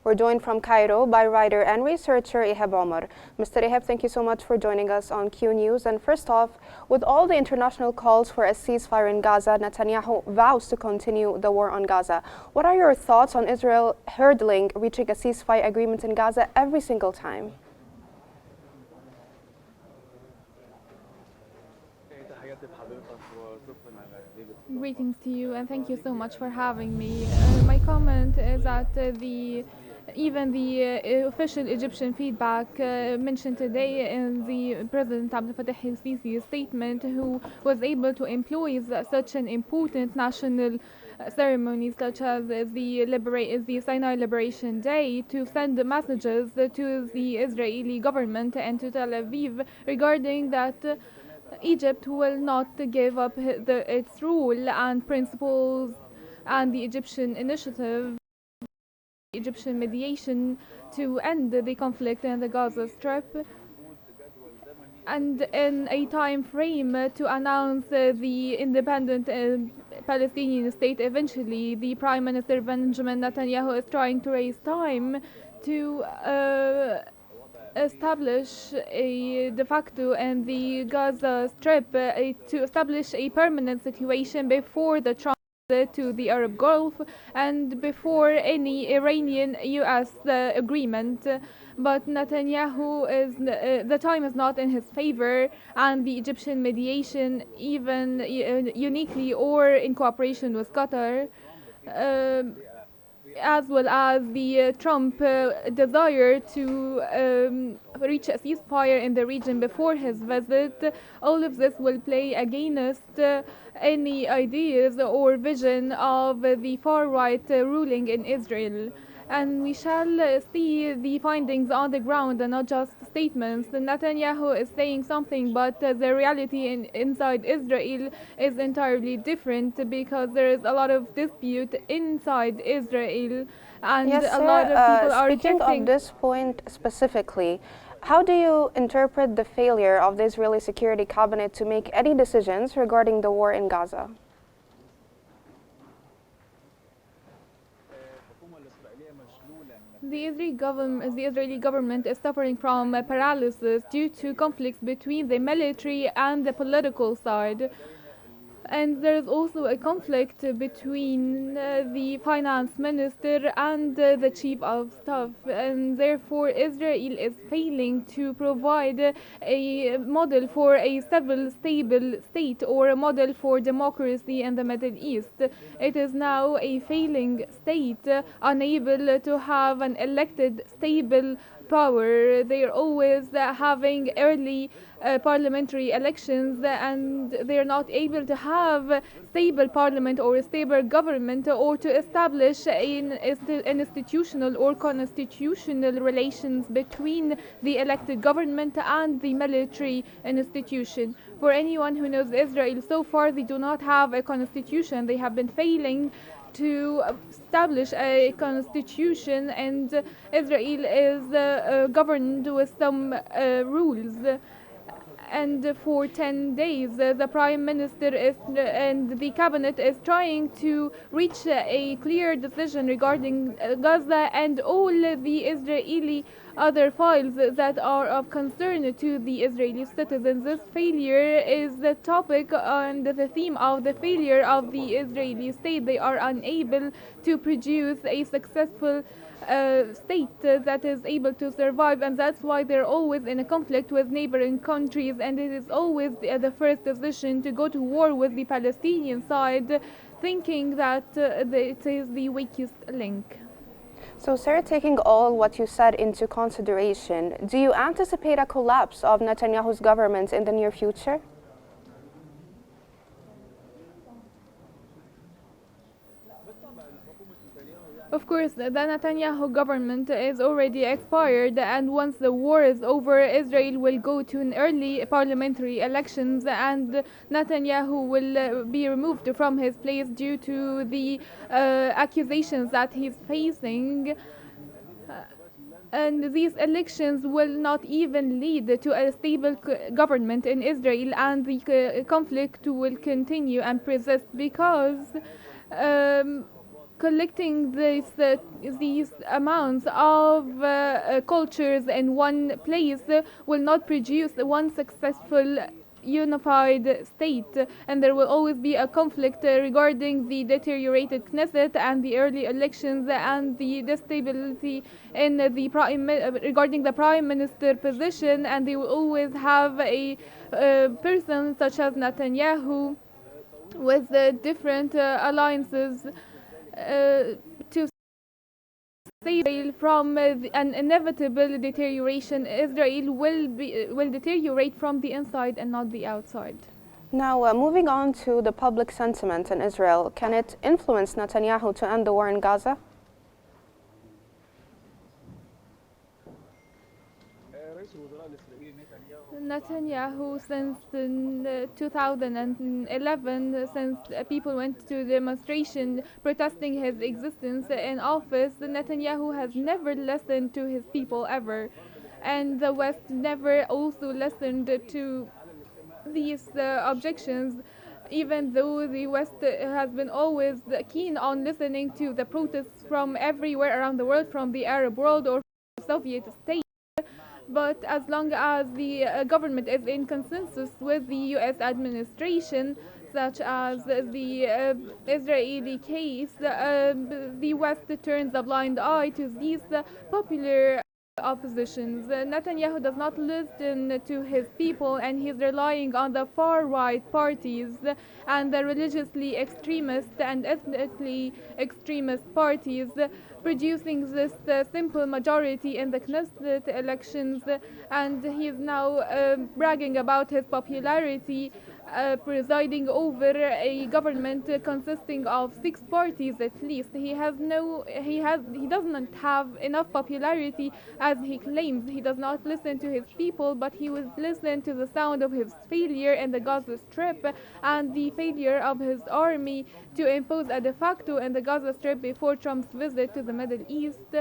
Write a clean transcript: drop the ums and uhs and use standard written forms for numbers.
We're joined from Cairo by writer and researcher Ehab Omar. Mr. Ehab, thank you so much for joining us on Q News. And first off, with all the international calls for a ceasefire in Gaza, Netanyahu vows to continue the war on Gaza. What are your thoughts on Israel hurdling reaching a ceasefire agreement in Gaza every single time? Greetings to you and thank you so much for having me. My comment is that even the official Egyptian feedback mentioned today in the President Abdel Fattah el-Sisi's statement, who was able to employ such an important national ceremony such as the Sinai Liberation Day to send messages to the Israeli government and to Tel Aviv regarding that Egypt will not give up its rule and principles and the Egyptian initiative, Egyptian mediation to end the conflict in the Gaza Strip, and in a time frame to announce the independent Palestinian state eventually. The Prime Minister Benjamin Netanyahu is trying to raise time to establish a de facto in the Gaza Strip, to establish a permanent situation before the transit to the Arab Gulf and before any Iranian-US agreement. But Netanyahu the time is not in his favor, and the Egyptian mediation, even uniquely or in cooperation with Qatar, as well as the Trump desire to reach a ceasefire in the region before his visit, all of this will play against any ideas or vision of the far-right ruling in Israel. And we shall see the findings on the ground and not just statements. Netanyahu is saying something, but the reality inside Israel is entirely different, because there is a lot of dispute inside Israel, and Yes, a lot of people are speaking rejecting. of this point specifically, how do you interpret the failure of the Israeli Security Cabinet to make any decisions regarding the war in Gaza? The Israeli government is suffering from paralysis due to conflicts between the military and the political side. And there is also a conflict between the finance minister and the chief of staff, and therefore Israel is failing to provide a model for a civil, stable state, or a model for democracy in the Middle East. It is now a failing state, unable to have an elected, stable power. They are always having early parliamentary elections, and they are not able to have stable parliament or a stable government, or to establish an institutional or constitutional relations between the elected government and the military institution. For anyone who knows Israel, so far they do not have a constitution. They have been failing to establish a constitution, and Israel is governed with some rules. And for 10 days, the Prime Minister and the Cabinet is trying to reach a clear decision regarding Gaza and all the Israeli other files that are of concern to the Israeli citizens. This failure is the topic and the theme of the failure of the Israeli state. They are unable to produce a successful state that is able to survive, and that's why they're always in a conflict with neighboring countries, and it is always the first decision to go to war with the Palestinian side, thinking that it is the weakest link. So, Sarah, taking all what you said into consideration, do you anticipate a collapse of Netanyahu's government in the near future? Of course, the Netanyahu government is already expired, and once the war is over, Israel will go to an early parliamentary elections, and Netanyahu will be removed from his place due to the accusations that he's facing. And these elections will not even lead to a stable government in Israel, and the conflict will continue and persist, because collecting these amounts of cultures in one place will not produce one successful unified state, and there will always be a conflict regarding the deteriorated Knesset and the early elections and the instability in the regarding the prime minister position, and they will always have a person such as Netanyahu with different alliances to save Israel from an inevitable deterioration. Israel will deteriorate from the inside and not the outside. Now, moving on to the public sentiment in Israel, can it influence Netanyahu to end the war in Gaza? Netanyahu, since 2011, since people went to demonstration protesting his existence in office, Netanyahu has never listened to his people ever, and the West never also listened to these objections, even though the West has been always keen on listening to the protests from everywhere around the world, from the Arab world or Soviet states. But as long as the government is in consensus with the US administration, such as the Israeli case, the West turns a blind eye to these popular oppositions. Netanyahu does not listen to his people, and he's relying on the far right parties and the religiously extremist and ethnically extremist parties, producing this simple majority in the Knesset elections, and he is now bragging about his popularity, presiding over a government consisting of 6 parties at least. He doesn't have enough popularity as he claims. He does not listen to his people, but he will listen to the sound of his failure in the Gaza Strip and the failure of his army to impose a de facto in the Gaza Strip before Trump's visit to the Middle East.